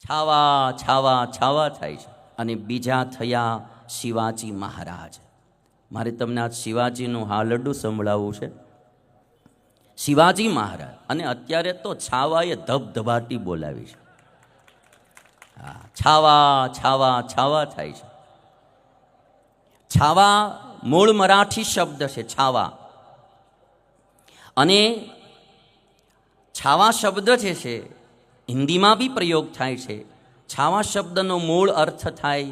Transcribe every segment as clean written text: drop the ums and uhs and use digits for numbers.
છાવા છાવા છાવા થાય છે. અને બીજા થયા શિવાજી મહારાજ. મારે તમને આ શિવાજીનું હાલરડું સંભળાવવું છે. શિવાજી મહારાજ અને અત્યારે તો છાવાએ ધબધબાટી બોલાવી છે. હા, છાવા છાવા છાવા થાય છે. છાવા મૂળ મરાઠી શબ્દ છે, છાવા. અને છાવા શબ્દ જે છે હિન્દીમાં બી પ્રયોગ થાય છે. છાવા શબ્દનો મૂળ અર્થ થાય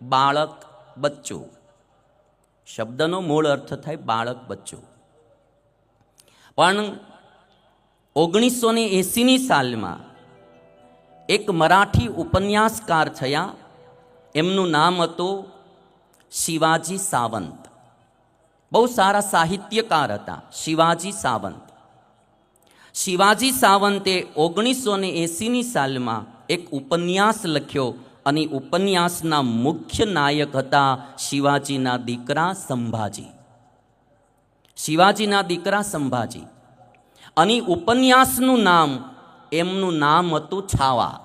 બાળક, બચ્ચું. શબ્દનો મૂળ અર્થ થાય બાળક, બચ્ચું. પણ 1980ની સાલમાં એક મરાઠી ઉપન્યાસકાર થયા. એમનું નામ હતું શિવાજી સાવંત. બહુ સારા સાહિત્યકાર હતા શિવાજી સાવંત. શિવાજી સાવંતે 1980ની સાલમાં એક ઉપન્યાસ લખ્યો અને ઉપન્યાસના મુખ્ય નાયક હતા શિવાજીના દીકરા સંભાજી. શિવાજીના દીકરા સંભાજી. અને ઉપન્યાસનું નામ, એમનું નામ હતું છાવા.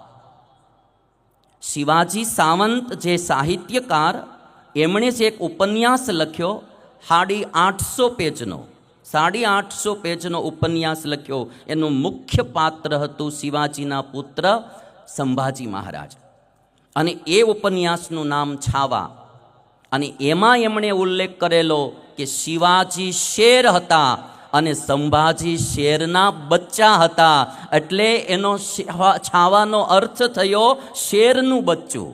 શિવાજી સાવંત જે સાહિત્યકાર, એમણે જે એક ઉપન્યાસ લખ્યો 850 પેજનો, 850 પેજનો ઉપન્યાસ લખ્યો. એનું મુખ્ય પાત્ર હતું શિવાજીના પુત્ર સંભાજી મહારાજ. અને એ ઉપન્યાસનું નામ છાવા. અને એમાં એમણે ઉલ્લેખ કરેલો કે શિવાજી શેર હતા અને સંભાજી શેરના બચ્ચા હતા. એટલે એનો છાવાનો અર્થ થયો શેરનું બચ્ચું.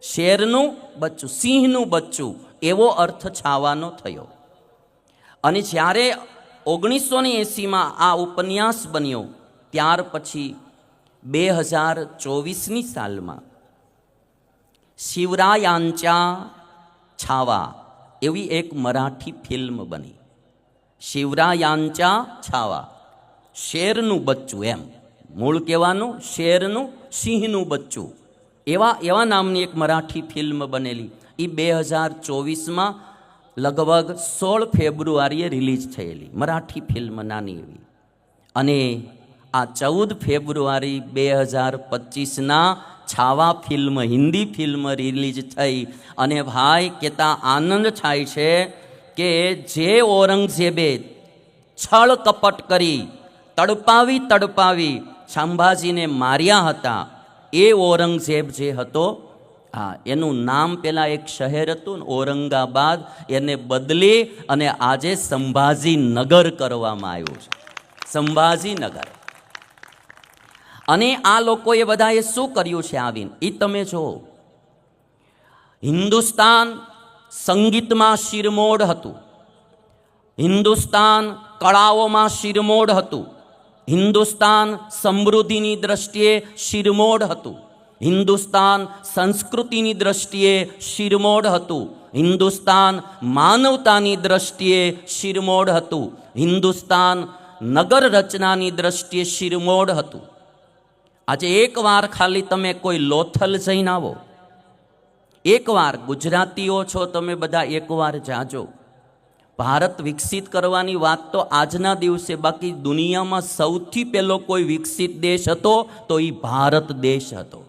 શેરનું બચ્ચું, સિંહનું બચ્ચું, એવો અર્થ છાવાનો થયો. અને જ્યારે 1980માં આ ઉપન્યાસ બન્યો, ત્યાર પછી 2024ની સાલમાં શિવરાयांच्या છાવા એવી એક મરાઠી ફિલ્મ બની. શિવરાयांच्या છાવા, શેરનું બચ્ચું, એમ મૂળ કહેવાનું શેરનું, સિંહનું બચ્ચું, એવા નામની એક મરાઠી ફિલ્મ બનેલી. એ 2024માં લગભગ 16 ફેબ્રુઆરીએ રિલીઝ થયેલી મરાઠી ફિલ્મ, નાની એવી. અને આ 14 ફેબ્રુઆરી 2025ના છાવા ફિલ્મ, હિન્દી ફિલ્મ રિલીઝ થઈ. અને ભાઈ કહેતા આનંદ થાય છે કે જે ઔરંગઝેબે છળ કપટ કરી તડપાવી સંભાજીને માર્યા હતા, એ ઔરંગઝેબ જે હતો, હા, એનું નામ પેલા એક શહેર હતું ઔરંગાબાદ, એને બદલી અને આજે સંભાજીનગર કરવામાં આવ્યું છે, સંભાજીનગર. અને આ લોકોએ બધાએ શું કર્યું છે આવીને, એ તમે જુઓ. હિન્દુસ્તાન સંગીતમાં શિરમોડ હતું, હિન્દુસ્તાન કળાઓમાં શિરમોડ હતું, હિન્દુસ્તાન સમૃદ્ધિની દ્રષ્ટિએ શિરમોડ હતું, હિન્દુસ્તાન સંસ્કૃતિની દ્રષ્ટિએ શિરમોડ હતું, હિન્દુસ્તાન માનવતાની દ્રષ્ટિએ શિરમોડ હતું, હિન્દુસ્તાન નગર રચનાની દ્રષ્ટિએ શિરમોડ હતું. આજે એકવાર ખાલી તમે કોઈ લોથલ જઈને આવો, એકવાર, ગુજરાતીઓ છો તમે બધા, એકવાર જાજો. ભારત વિકસિત કરવાની વાત તો આજના દિવસે, બાકી દુનિયામાં સૌથી પહેલો કોઈ વિકસિત દેશ હતો તો એ ભારત દેશ હતો.